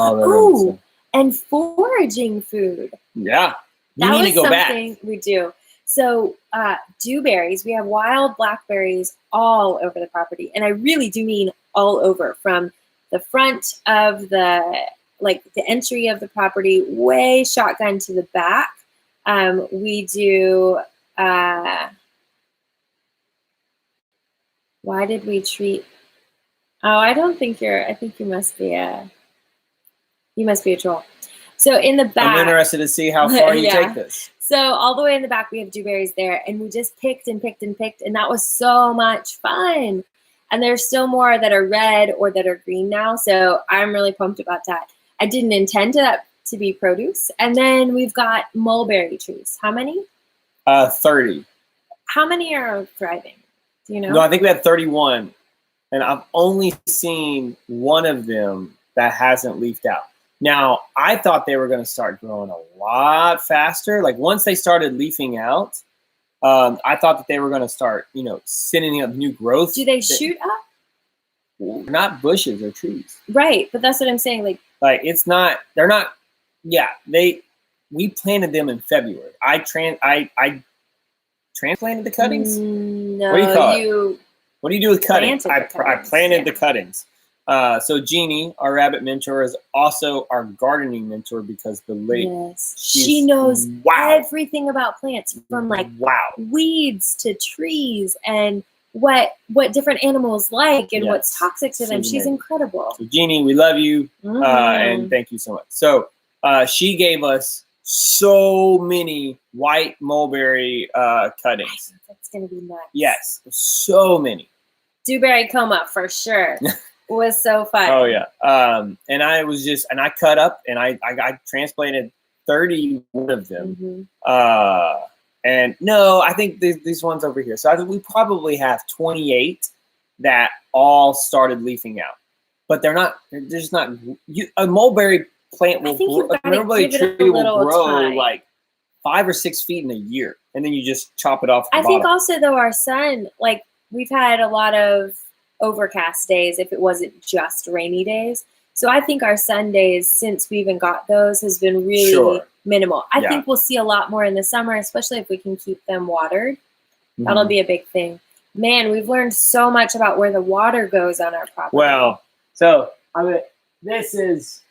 And foraging food. Yeah. You need to go back. We do. So dewberries, we have wild blackberries all over the property. And I really do mean all over, from the front of the entry of the property, way shotgun to the back. We do... why did we treat? Oh, I think you must be a troll. So in the back, I'm interested to see how far you take this. So all the way in the back, we have dewberries there, and we just picked and picked and picked, and that was so much fun. And there's still more that are red or that are green now, so I'm really pumped about that. I didn't intend that to be produce. And then we've got mulberry trees. How many? 30. How many are thriving? Do you know? No, I think we had 31, and I've only seen one of them that hasn't leafed out. Now, I thought they were going to start growing a lot faster. Like once they started leafing out, I thought that they were going to start, sending up new growth. Do they shoot up? Not bushes or trees. Right, but that's what I'm saying. Like it's not. They're not. Yeah, we planted them in February. I transplanted the cuttings? No, what do you call it? What do you do with cuttings? I planted the cuttings. So Jeannie, our rabbit mentor, is also our gardening mentor because she knows everything about plants, from weeds to trees and what different animals like and what's toxic to them. She's incredible. So Jeannie, we love you and thank you so much. So she gave us so many white mulberry cuttings. That's gonna be nuts. Yes, so many. Dewberry coma for sure. Was so fun. Oh yeah. And I cut up and I transplanted 31 of them. And no, I think these ones over here. So I think we probably have 28 that all started leafing out, but they're just not. A mulberry plant will grow. A mulberry tree will grow like 5 or 6 feet in a year, and then you just chop it off. I think also though our sun, like we've had a lot of overcast days if it wasn't just rainy days. So I think our sun days since we even got those has been really minimal. I think we'll see a lot more in the summer, especially if we can keep them watered. That'll be a big thing. Man, we've learned so much about where the water goes on our property. Well, so this is.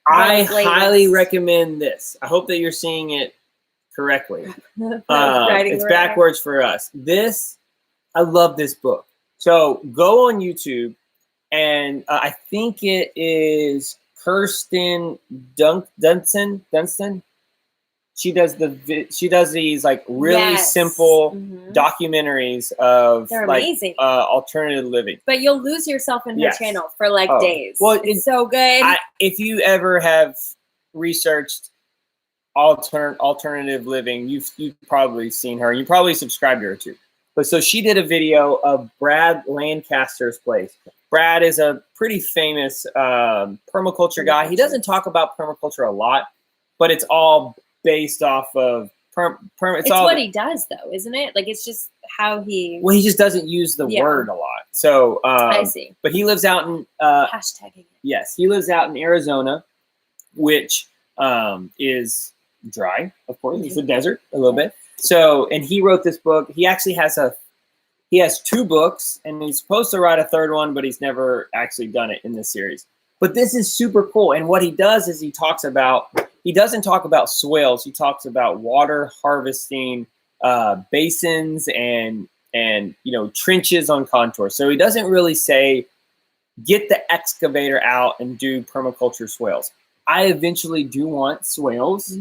I highly recommend this. I hope that you're seeing it correctly. It's backwards for us. I love this book. So go on YouTube, and I think it is Kirsten Dunstan. She does these like really simple documentaries of they're amazing. Alternative living. But you'll lose yourself in her channel for like days. Well, it's so good. If you ever have researched alternative living, you've probably seen her. You probably subscribed to her too. But so she did a video of Brad Lancaster's place. Brad is a pretty famous permaculture guy. He doesn't talk about permaculture a lot, but it's all based off of it's all what he does though, isn't it? Like it's just how he. Well, he just doesn't use the word a lot. So I see. But he lives out in hashtagging. Yes, he lives out in Arizona, which is dry, of course. It's a desert a little bit. So, and he wrote this book. He actually has 2 books, and he's supposed to write a 3rd one, but he's never actually done it in this series. But this is super cool. And what he does is he doesn't talk about swales. He talks about water harvesting, basins, and trenches on contours. So he doesn't really say, get the excavator out and do permaculture swales. I eventually do want swales,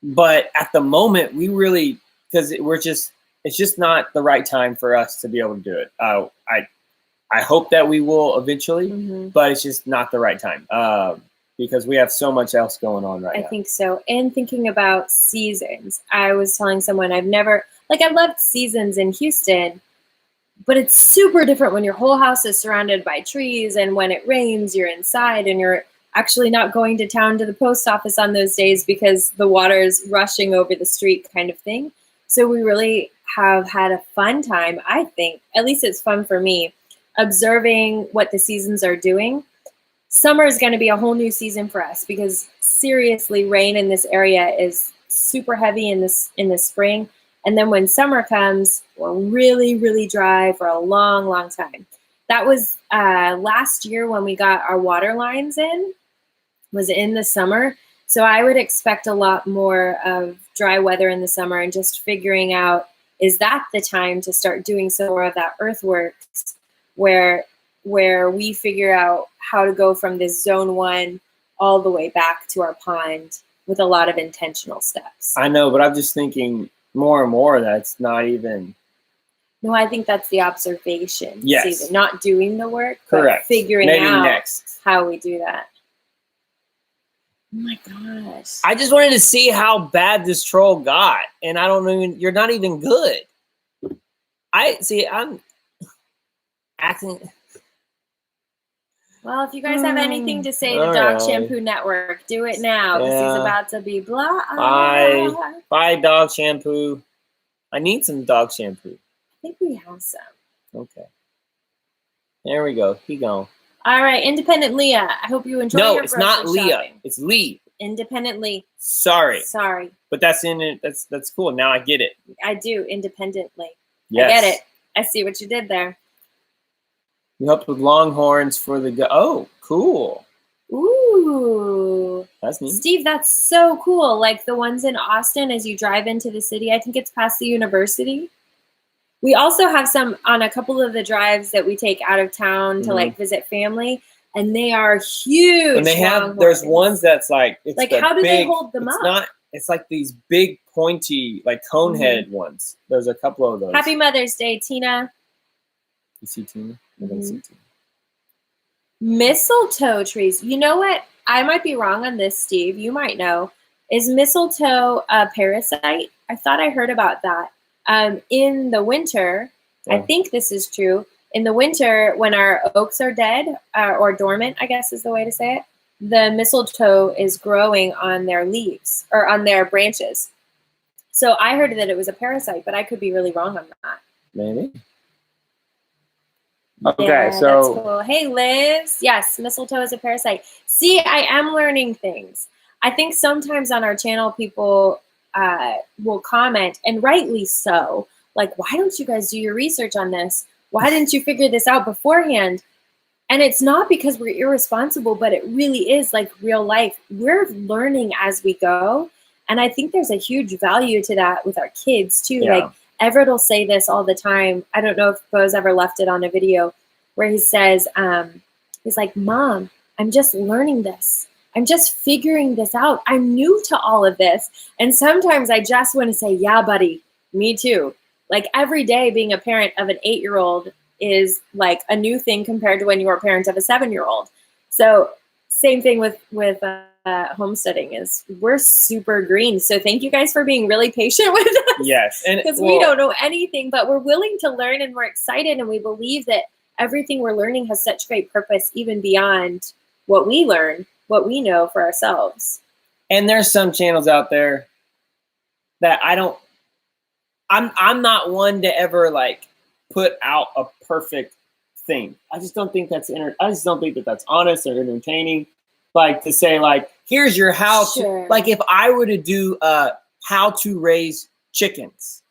but at the moment because it's just not the right time for us to be able to do it. I hope that we will eventually, but it's just not the right time because we have so much else going on right now. I think so. And thinking about seasons, I was telling someone I loved seasons in Houston, but it's super different when your whole house is surrounded by trees, and when it rains, you're inside and you're actually not going to town to the post office on those days because the water is rushing over the street kind of thing. So we really have had a fun time, I think. At least it's fun for me, observing what the seasons are doing. Summer is going to be a whole new season for us because seriously, rain in this area is super heavy in the spring. And then when summer comes, we're really, really dry for a long, long time. That was last year when we got our water lines was in the summer. So I would expect a lot more of dry weather in the summer and just figuring out, is that the time to start doing some more of that earthworks where we figure out how to go from this zone 1 all the way back to our pond with a lot of intentional steps. I know, but I'm just thinking more and more that's not even. No, I think that's the observation season, not doing the work, correct. But figuring Maybe out next. How we do that. Oh my gosh. I just wanted to see how bad this troll got, and you're not even good. I'm acting. Well, if you guys have anything to say to Dog Shampoo Network, do it now. Yeah. This is about to be blah. Bye, dog shampoo. I need some dog shampoo. I think we have some. Okay. There we go. Keep going. All right, Independent Leah. I hope you enjoy your it's not grocery Leah. shopping. It's Lee. Independently. Sorry. But that's in it. That's cool. Now I get it. I do, independently. Yes. I get it. I see what you did there. You helped with longhorns for the oh, cool. Ooh. That's neat. Steve, that's so cool. Like the ones in Austin as you drive into the city. I think it's past the university. We also have some on a couple of the drives that we take out of town to like visit family, and they are huge. And they have there's ones that's like it's like how do they hold them up? It's like these big pointy like cone head ones. There's a couple of those. Happy Mother's Day, Tina. You see Tina? I don't see Tina. Mistletoe trees. You know what? I might be wrong on this, Steve. You might know. Is mistletoe a parasite? I thought I heard about that. In the winter, I think this is true. In the winter, when our oaks are dead or dormant, I guess is the way to say it, the mistletoe is growing on their leaves or on their branches. So I heard that it was a parasite, but I could be really wrong on that. Maybe. Okay, yeah, so that's cool. Hey, Liz. Yes, mistletoe is a parasite. See, I am learning things. I think sometimes on our channel, people will comment, and rightly so, like, why don't you guys do your research on this? Why didn't you figure this out beforehand? And it's not because we're irresponsible, but it really is like real life. We're learning as we go. And I think there's a huge value to that with our kids too. Yeah. Like Everett will say this all the time. I don't know if Bo's ever left it on a video where he says, he's like, Mom, I'm just learning this. I'm just figuring this out. I'm new to all of this. And sometimes I just want to say, yeah, buddy, me too. Like every day being a parent of an 8-year-old is like a new thing compared to when you were a parent of a 7-year-old. So same thing with homesteading is we're super green. So thank you guys for being really patient with us. Yes. Because we don't know anything, but we're willing to learn and we're excited. And we believe that everything we're learning has such great purpose, even beyond what we learn, what we know for ourselves. And there's some channels out there that I'm not one to ever like put out a perfect thing. I just don't think that's I just don't think that that's honest or entertaining. Like to say like, here's your how to, like if I were to do a how to raise chickens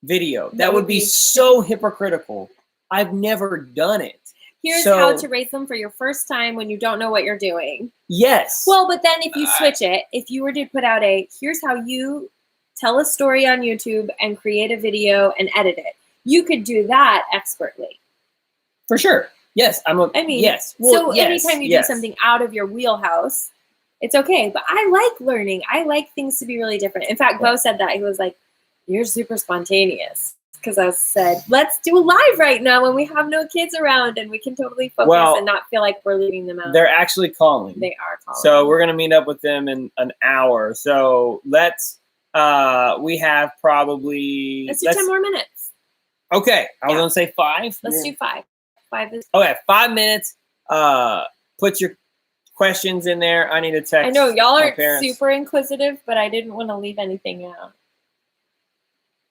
video, that would be so hypocritical. I've never done it. Here's how to raise them for your first time when you don't know what you're doing. Yes. Well, but then if you switch it, if you were to put out here's how you tell a story on YouTube and create a video and edit it, you could do that expertly. For sure. Yes. Yes. Well, so anytime you do something out of your wheelhouse, it's okay. But I like learning. I like things to be really different. In fact, Bo said that. He was like, you're super spontaneous. Because I said, let's do a live right now when we have no kids around and we can totally focus and not feel like we're leaving them out. They're actually calling. They are calling. So we're going to meet up with them in an hour. So we have probably... Let's do 10 more minutes. Okay. I was going to say 5. Let's do 5. 5 is... Okay, 5 minutes. Put your questions in there. I need to text. I know y'all aren't super inquisitive, but I didn't want to leave anything out.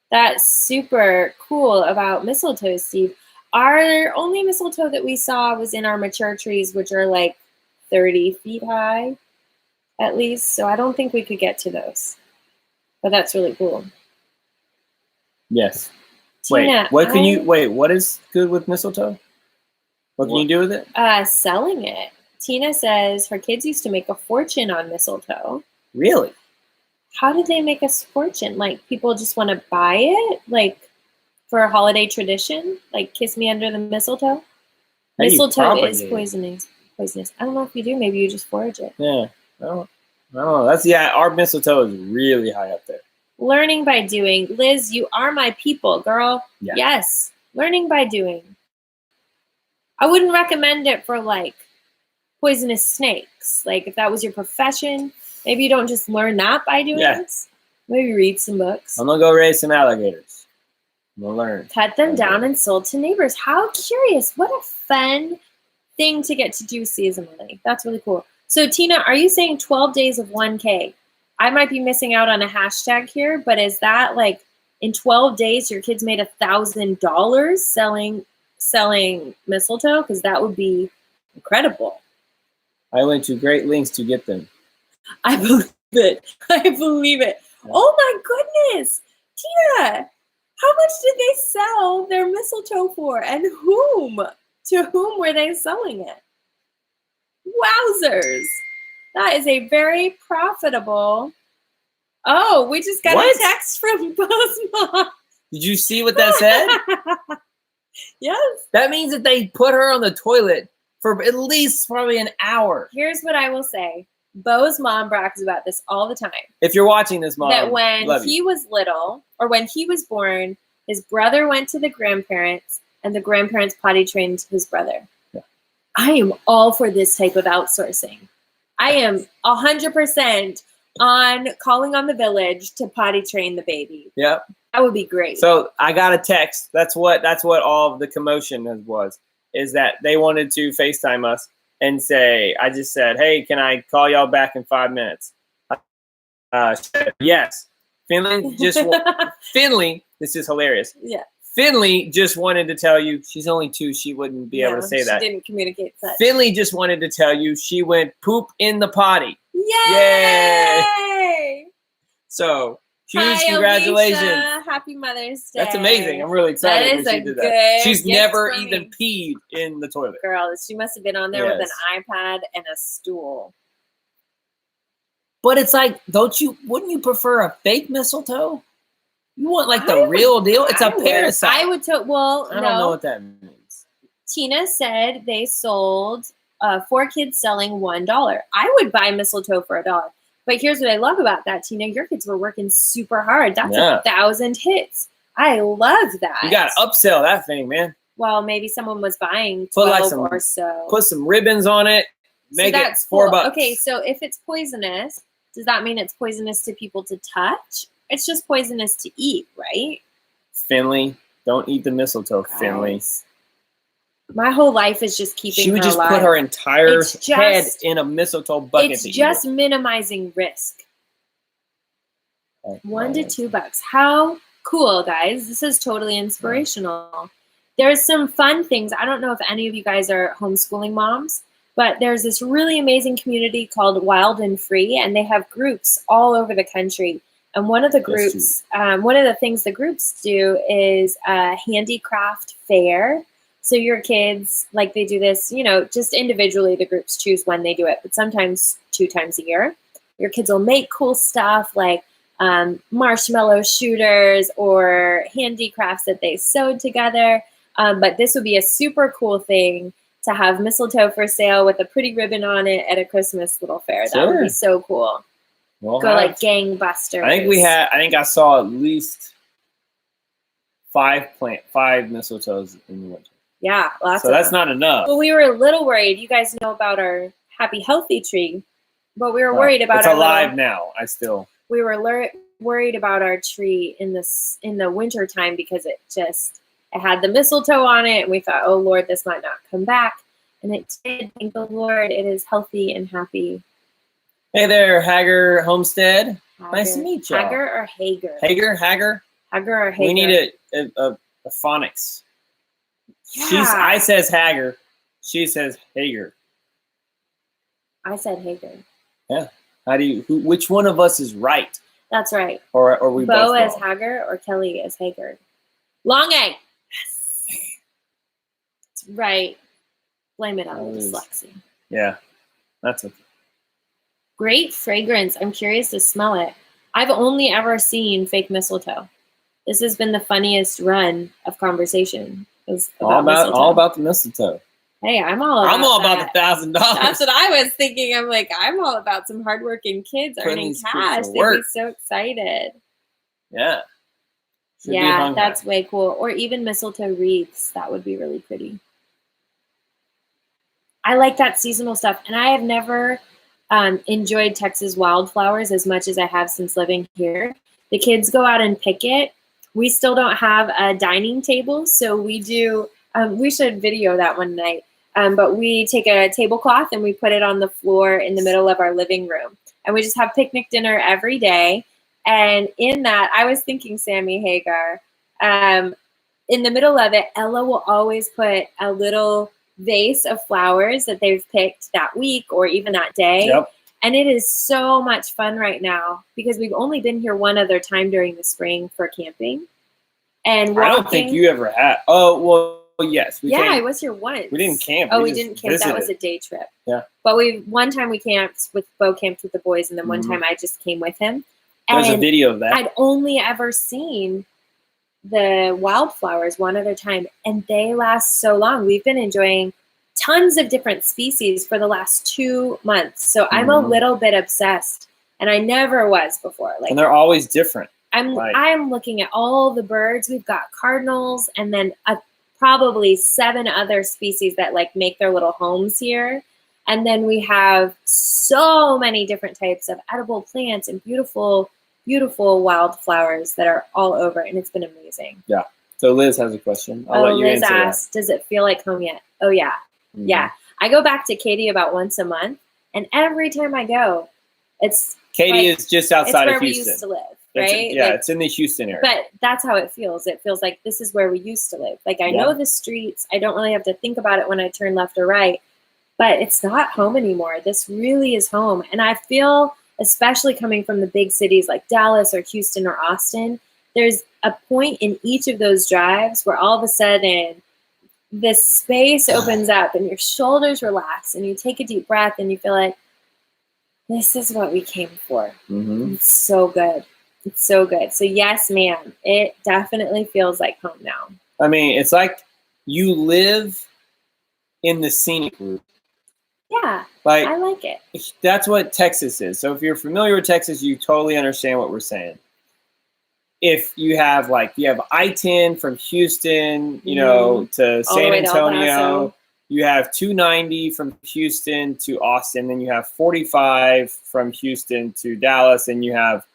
That's super cool about mistletoe, Steve. Our only mistletoe that we saw was in our mature trees, which are like 30 feet high, at least. So I don't think we could get to those. But that's really cool. Yes. Tina, what is good with mistletoe? What can you do with it? Selling it. Tina says her kids used to make a fortune on mistletoe. Really? How did they make a fortune? Like people just want to buy it, like for a holiday tradition, like kiss me under the mistletoe. Mistletoe is poisonous. I don't know if you do. Maybe you just forage it. Yeah. I don't know. Our mistletoe is really high up there. Learning by doing. Liz, you are my people, girl. Yeah. Yes. Learning by doing. I wouldn't recommend it for like poisonous snakes. Like if that was your profession. Maybe you don't just learn that by doing this. Maybe read some books. I'm going to go raise some alligators. I'm going to learn. Cut them down and sold to neighbors. How curious. What a fun thing to get to do seasonally. That's really cool. So, Tina, are you saying 12 days of 1K? I might be missing out on a hashtag here, but is that like in 12 days your kids made $1,000 selling mistletoe? Because that would be incredible. I went to great lengths to get them. I believe it. Oh my goodness. Tina, how much did they sell their mistletoe for? And whom? To whom were they selling it? Wowzers. That is a very profitable. Oh, we just got a text from Bo's mom. Did you see what that said? Yes. That means that they put her on the toilet for at least probably an hour. Here's what I will say. Bo's mom brags about this all the time. If you're watching this, Mom, that when he was little, or when he was born, his brother went to the grandparents, and the grandparents potty trained his brother. Yeah. I am all for this type of outsourcing. I am 100% on calling on the village to potty train the baby. Yep. That would be great. So I got a text. That's what all of the commotion was, is that they wanted to FaceTime us and say, I just said, hey, can I call y'all back in 5 minutes? Yes. Finley, this is hilarious. Yeah. Finley just wanted to tell you, she's only 2, she wouldn't be able to say that. She didn't communicate that. Finley just wanted to tell you she went poop in the potty. Yay! Yay! So, huge Hi, congratulations. Alicia. Happy Mother's Day. That's amazing. I'm really excited That is when she a did good that. She's gift never for even me. peed in the toilet. Girl, she must have been on there with Yes. an iPad and a stool. But it's like, wouldn't you prefer a fake mistletoe? You want like the I would- real deal? It's a I would. parasite. I would well, I don't no. know what that means. Tina said they sold 4 kids selling $1. I would buy mistletoe for $1. But here's what I love about that, Tina. Your kids were working super hard. That's 1,000 hits. I love that. You got to upsell that thing, man. Well, maybe someone was buying Put 12 like some, or so. Put some ribbons on it. Make so it that's $4. Cool. Okay, so if it's poisonous, does that mean it's poisonous to people to touch? It's just poisonous to eat, right? Finley, don't eat the mistletoe, Finley. My whole life is just keeping She would her just alive. put her entire It's head just- in a mistletoe bucket. It's to just eat minimizing risk. it. $1 to $2. How cool, guys. This is totally inspirational. There's some fun things. I don't know if any of you guys are homeschooling moms, but there's this really amazing community called Wild and Free, and they have groups all over the country. And one of the groups, one of the things the groups do is a handicraft fair. So your kids, like they do this, just individually, the groups choose when they do it, but sometimes 2 times a year. Your kids will make cool stuff like marshmallow shooters or handicrafts that they sewed together. But this would be a super cool thing to have mistletoe for sale with a pretty ribbon on it at a Christmas little fair. That would be so cool. We'll Go like gangbusters. I think I saw at least 5 mistletoes in the winter. Yeah, lots so of that's them. not enough. Well, we were a little worried. You guys know about our Happy Healthy tree, but we were worried about it's our alive now. We were worried about our tree in the winter time because it had the mistletoe on it, and we thought, oh Lord, this might not come back, and it did. Thank the Lord, it is healthy and happy. Hey there, Hager Homestead. Hager. Nice to meet you. Hager or Hager? Hager Hager or Hager? We need a phonics. Yeah. I says Hager. She says Hager. I said Hager. Yeah. Which one of us is right? That's right. Or we Bo both as wrong? Hager or Kelly as Hager? Long egg. Yes. That's right. Blame it on the dyslexia. Yeah. That's okay. Great fragrance. I'm curious to smell it. I've only ever seen fake mistletoe. This has been the funniest run of conversation. All about the mistletoe. Hey, I'm all about the $1,000. That's what I was thinking. I'm like, I'm all about some hardworking kids earning cash. They'd be so excited. Yeah. Yeah, that's way cool. Or even mistletoe wreaths. That would be really pretty. I like that seasonal stuff. And I have never enjoyed Texas wildflowers as much as I have since living here. The kids go out and pick it. We still don't have a dining table, so we do. We should video that one night. But we take a tablecloth and we put it on the floor in the middle of our living room, and we just have picnic dinner every day. And in that, I was thinking, Sammy Hagar, in the middle of it, Ella will always put a little vase of flowers that they've picked that week or even that day. Yep. And it is so much fun right now because we've only been here one other time during the spring for camping. And I don't think you ever had. Oh, well, yes. I was here once. We didn't camp. Oh, we didn't camp. Visited. That was a day trip. Yeah. But one time we camped with Bo camped with the boys, and then one time I just came with him. There's a video of that. I'd only ever seen the wildflowers one other time, and they last so long. We've been enjoying tons of different species for the last 2 months. So I'm a little bit obsessed, and I never was before. And they're always different. I'm looking at all the birds. We've got cardinals, and then probably 7 other species that make their little homes here. And then we have so many different types of edible plants and beautiful, beautiful wildflowers that are all over. And it's been amazing. Yeah. So Liz has a question. I'll let you Liz answer asked, does it feel like home yet? Oh, yeah. Mm-hmm. Yeah. I go back to Katy about once a month. And every time I go, it's Katy is just outside of Houston. It's where we used to live, right? It's in the Houston area. But that's how it feels. It feels like this is where we used to live. Like I know the streets. I don't really have to think about it when I turn left or right. But it's not home anymore. This really is home. And I feel, especially coming from the big cities like Dallas or Houston or Austin, there's a point in each of those drives where all of a sudden this space opens up and your shoulders relax and you take a deep breath and you feel like, this is what we came for. Mm-hmm. It's so good. It's so good. So yes, ma'am, it definitely feels like home now. I mean, it's like you live in the scenic route. Yeah, like I like it. That's what Texas is. So if you're familiar with Texas, you totally understand what we're saying. If you have I-10 from Houston, you know, to San Antonio, you have 290 from Houston to Austin, then you have 45 from Houston to Dallas, and you have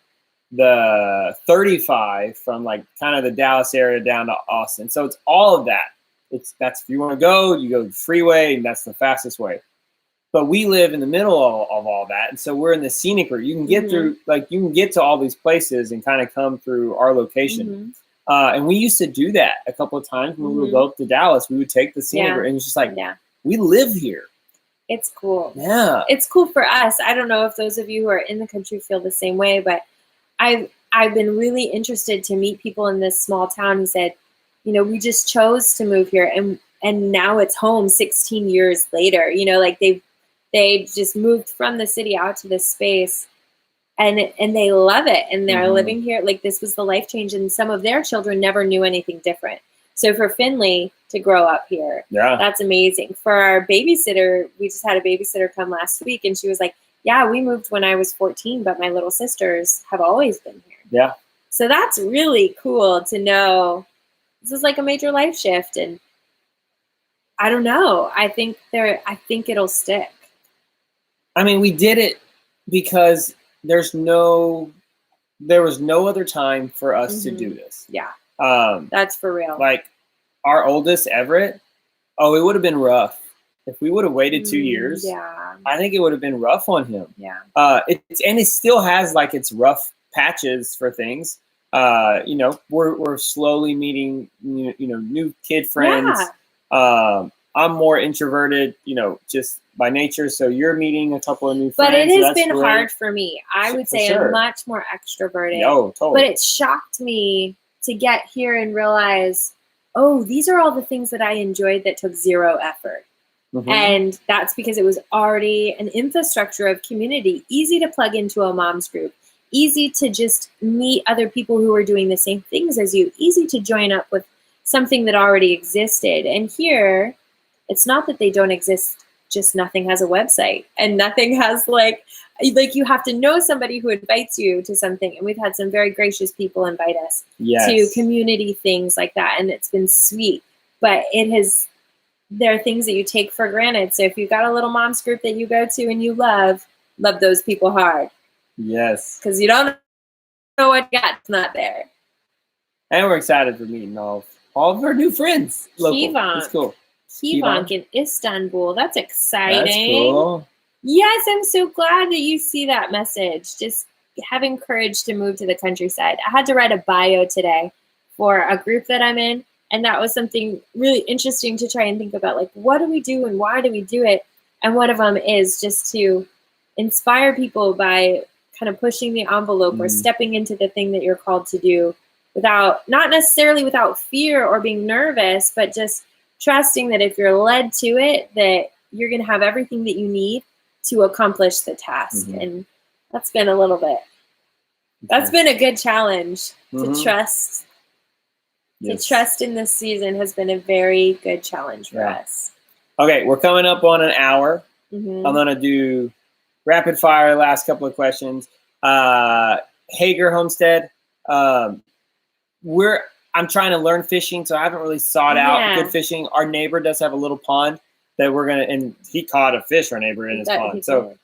the 35 from kind of the Dallas area down to Austin. So it's all of that. That's if you want to go, you go the freeway, and that's the fastest way. But we live in the middle of all that, and so we're in the scenic route. You can get through, you can get to all these places and kind of come through our location. And we used to do that a couple of times when we would go to Dallas. We would take the scenic route, and it's just we live here. It's cool. Yeah, it's cool for us. I don't know if those of you who are in the country feel the same way, but I've been really interested to meet people in this small town who said, you know, we just chose to move here, and now it's home 16 years later. You know, they just moved from the city out to this space and they love it. And they're living here. Like this was the life change. And some of their children never knew anything different. So for Finley to grow up here, that's amazing. For our babysitter, we just had a babysitter come last week and she was like, yeah, we moved when I was 14, but my little sisters have always been here. Yeah. So that's really cool to know. This is like a major life shift. And I don't know. I think it'll stick. I mean, we did it because there was no other time for us to do this. Yeah. That's for real. Like our oldest, Everett, it would have been rough. If we would have waited 2 years, I think it would have been rough on him. Yeah. It still has its rough patches for things. You know, we're slowly meeting, new kid friends. Yeah. I'm more introverted, just by nature. So you're meeting a couple of new friends. But it has been hard for me. I would say I'm much more extroverted. No, totally. But it shocked me to get here and realize, these are all the things that I enjoyed that took zero effort. And that's because it was already an infrastructure of community, easy to plug into a mom's group, easy to just meet other people who are doing the same things as you, easy to join up with something that already existed. And here, it's not that they don't exist, just nothing has a website and nothing has you have to know somebody who invites you to something. And we've had some very gracious people invite us to community things like that. And it's been sweet, but there are things that you take for granted. So if you've got a little mom's group that you go to and you love those people hard. Yes. Because you don't know what you got. It's not there. And we're excited for meeting all of our new friends. That's cool. Kivank in Istanbul. That's exciting. That's cool. Yes, I'm so glad that you see that message. Just having courage to move to the countryside. I had to write a bio today for a group that I'm in, and that was something really interesting to try and think about. What do we do and why do we do it? And one of them is just to inspire people by kind of pushing the envelope or stepping into the thing that you're called to do not necessarily without fear or being nervous, but just trusting that if you're led to it, that you're going to have everything that you need to accomplish the task. And that's been that's been a good challenge to trust. To trust in this season has been a very good challenge for us. Okay, we're coming up on an hour. I'm going to do rapid fire, last couple of questions. Hager Homestead, I'm trying to learn fishing, so I haven't really sought out good fishing. Our neighbor does have a little pond. that we're gonna, and he caught a fish, our neighbor, in his That pond. he So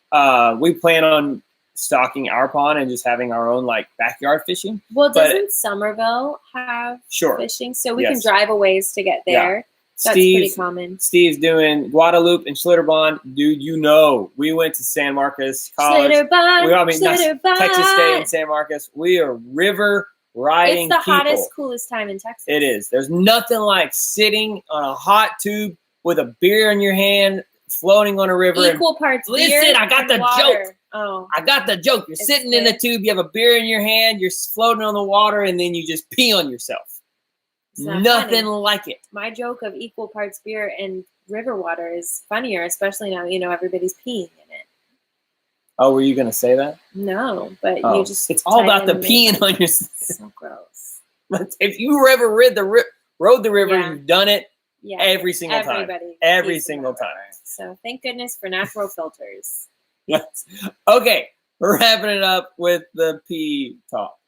we plan on stocking our pond and just having our own like backyard fishing. Well, But- doesn't Somerville have Sure. fishing? So we Yes. can drive a ways to get Yeah. there. That's pretty Steve's, common. Steve's doing Guadalupe and Schlitterbahn. Dude, you know, we went to San Marcos College. Schlitterbahn, Texas State and San Marcos. We are river riding It's the people. hottest, coolest time in Texas. It is. There's nothing like sitting on a hot tube with a beer in your hand, floating on a river. Equal parts Listen, beer I got and the water. joke. Oh, I got the joke. You're It's sitting in the good. tube, you have a beer in your hand, you're floating on the water, and then you just pee on yourself. it's not Nothing funny. like it. My joke of equal parts beer and river water is funnier, especially now, everybody's peeing in it. Oh, were you going to say that? No, but Oh, you just. it's all tie about in the and peeing make on it yourself. So gross. If you ever rode the river, Yeah. you've done it Yeah. every single time. Everybody. Every pees in single the time. river. So thank goodness for natural filters. Yes. Okay, we're wrapping it up with the pee talk.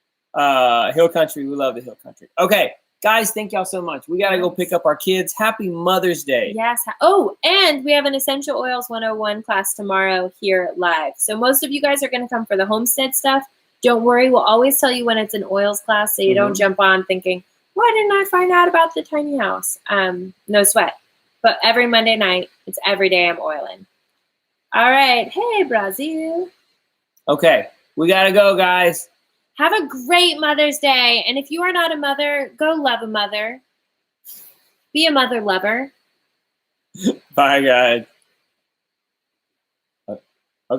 Hill country, we love the hill country. Okay, guys, thank y'all so much. We got to go pick up our kids. Happy Mother's Day. Yes. Oh, and we have an Essential Oils 101 class tomorrow here live. So most of you guys are going to come for the homestead stuff. Don't worry. We'll always tell you when it's an oils class so you don't jump on thinking, why didn't I find out about the tiny house? No sweat. But every Monday night, it's every day I'm oiling. All right. Hey, Brazil. Okay, we got to go, guys. Have a great Mother's Day. And if you are not a mother, go love a mother. Be a mother lover. Bye, guys.